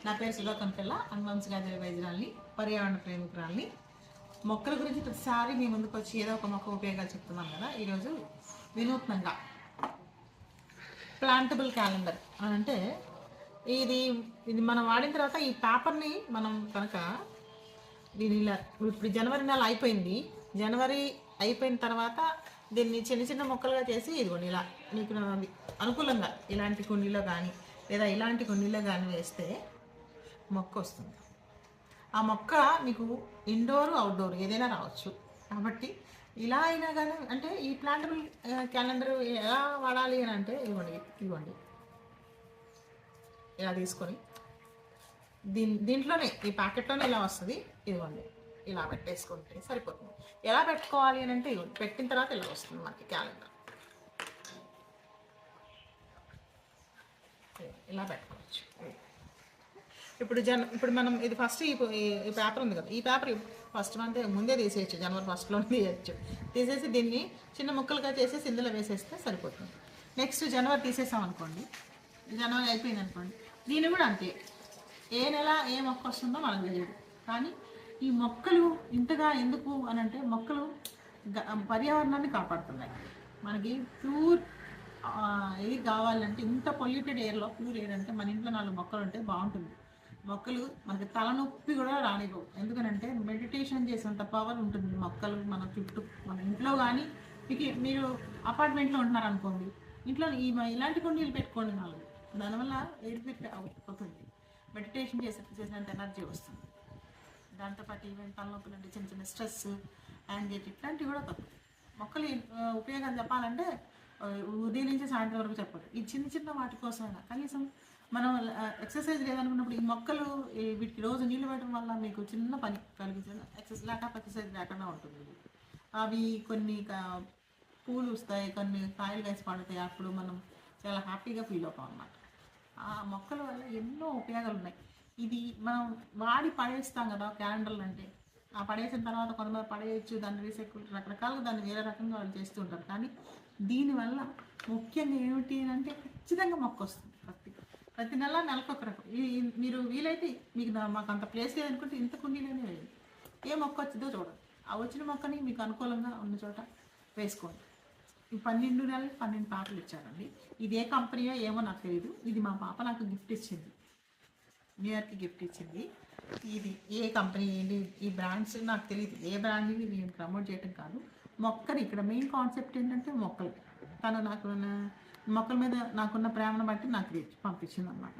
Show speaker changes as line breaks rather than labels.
నా పేరు సుధా కన్పెల్ల, అనువంశికాదేవి వైద్యురాలిని, పర్యావరణ ప్రేమికురాలిని. మొక్కల గురించి ప్రతిసారి మీ ముందుకు వచ్చి ఏదో ఒక మొక్క ఉపయోగాలు చెప్తున్నాం కదా. ఈరోజు వినూత్నంగా ప్లాంటబుల్ క్యాలెండర్ అంటే ఇది మనం వాడిన తర్వాత ఈ పేపర్ని మనం కనుక దీని ఇలా ఇప్పుడు జనవరి నెల అయిపోయింది. జనవరి అయిపోయిన తర్వాత దీన్ని చిన్న చిన్న మొక్కలుగా చేసి ఇదిగోండి ఇలా మీకు అనుకూలంగా ఇలాంటి కుండీలో కానీ లేదా ఇలాంటి కుండీలో కానీ వేస్తే మొక్క వస్తుంది. ఆ మొక్క మీకు ఇండోర్ అవుట్డోర్ ఏదైనా రావచ్చు. కాబట్టి ఇలా అయినా కానీ అంటే ఈ ప్లాంటబుల్ క్యాలెండర్ ఎలా వాడాలి అని అంటే ఇవ్వండి ఇలా తీసుకొని దీంట్లోనే ఈ ప్యాకెట్లోనే ఇలా వస్తుంది. ఇదిగోండి ఇలా పెట్టేసుకుంటే సరిపోతుంది. ఎలా పెట్టుకోవాలి అని అంటే పెట్టిన తర్వాత ఇలా వస్తుంది మనకి క్యాలెండర్. ఇలా పెట్టుకోవచ్చు. ఇప్పుడు మనం ఇది ఫస్ట్ ఈ పేపర్ ఉంది కదా, ఈ పేపర్ ఫస్ట్ మంత్ ముందే తీసేయచ్చు, జనవరి 1లోనే తీయచ్చు. తీసేసి దీన్ని చిన్న ముక్కలుగా చేసేసి ఇందులో వేసేస్తే సరిపోతుంది. నెక్స్ట్ జనవరి తీసేసాం అనుకోండి, జనవరి అయిపోయింది అనుకోండి, దీన్ని కూడా అంతే. ఏ నెల ఏ మొక్క వస్తుందో మనకు తెలియదు. కానీ ఈ మొక్కలు ఇంతగా ఎందుకు అని అంటే మొక్కలు పర్యావరణాన్ని కాపాడుతున్నాయి. మనకి ప్యూర్ ఎయిర్ కావాలంటే ఇంత పొల్యూటెడ్ ఎయిర్లో ప్యూర్ ఎయిర్ అంటే మన ఇంట్లో 4 మొక్కలు ఉంటే బాగుంటుంది. మొక్కలు మనకి తలనొప్పి కూడా రానివ్వవు. ఎందుకనంటే మెడిటేషన్ చేసేంత పవర్ ఉంటుంది మొక్కలు మన చుట్టూ. మన ఇంట్లో కానీ మీరు అపార్ట్మెంట్లో ఉంటున్నారనుకోండి, ఇంట్లో ఇలాంటి కుండీలు పెట్టుకోండి 4. దానివల్ల ఎయిర్ ఫిట్ అవుతుంది. మెడిటేషన్ చేసినంత ఎనర్జీ వస్తుంది. దాంతోపాటు ఈవెన్ తలనొప్పులు అంటే చిన్న చిన్న స్ట్రెస్, యాంగ్జైటీ ఇట్లాంటివి కూడా తగ్గుతాయి. మొక్కలు ఉపయోగాలు చెప్పాలంటే ఉదయం నుంచి సాయంత్రం వరకు చెప్పదు. ఈ చిన్న చిన్న వాటి కోసమైనా కనీసం మనం ఎక్సర్సైజ్ లేదనుకున్నప్పుడు ఈ మొక్కలు వీటికి రోజు నీళ్ళు పెట్టడం వల్ల మీకు చిన్న పని కలిగించిన ఎక్సర్సైజ్ లేకుండా ఉంటుంది. అవి కొన్ని పూలు వస్తాయి, కొన్ని కాయలు వేసి పడతాయి. అప్పుడు మనం చాలా హ్యాపీగా ఫీల్ అవుతాం అన్నమాట. ఆ మొక్కల వల్ల ఎన్నో ఉపయోగాలు ఉన్నాయి. ఇది మనం వాడి పడేస్తాం కదా క్యాలెండర్లు అంటే, ఆ పడేసిన తర్వాత కొంతమంది పడేయచ్చు, దాన్ని రీసైకిల్ రకరకాలుగా దాన్ని వేరే రకంగా వాళ్ళు చేస్తూ ఉంటారు. కానీ దీనివల్ల ముఖ్యంగా ఏమిటి అంటే ఖచ్చితంగా మొక్క వస్తుంది. ప్రతి నెలకు ఒక రకం. మీరు వీలైతే మీకు మాకు అంత ప్లేస్ లేదనుకుంటే ఇంత కుండీలోనే వేయండి. ఏ మొక్క వచ్చిందో చూడండి. ఆ వచ్చిన మొక్కని మీకు అనుకూలంగా ఉన్న చోట వేసుకోండి. ఈ 12 నెలలు 12 పాటలు ఇచ్చారండి. ఇది ఏ కంపెనీయో ఏమో నాకు తెలియదు. ఇది మా పాప నాకు గిఫ్ట్ ఇచ్చింది, న్యూ ఇయర్కి గిఫ్ట్ ఇచ్చింది. ఇది ఏ కంపెనీ ఏంటి, ఈ బ్రాండ్స్ నాకు తెలియదు. ఏ బ్రాండ్ని నేను ప్రమోట్ చేయటం కాదు. మొక్కని ఇక్కడ మెయిన్ కాన్సెప్ట్ ఏంటంటే మొక్కలు. తను నాకు మొక్కల మీద నాకున్న ప్రేమను బట్టి నాకు పంపించింది అన్నమాట.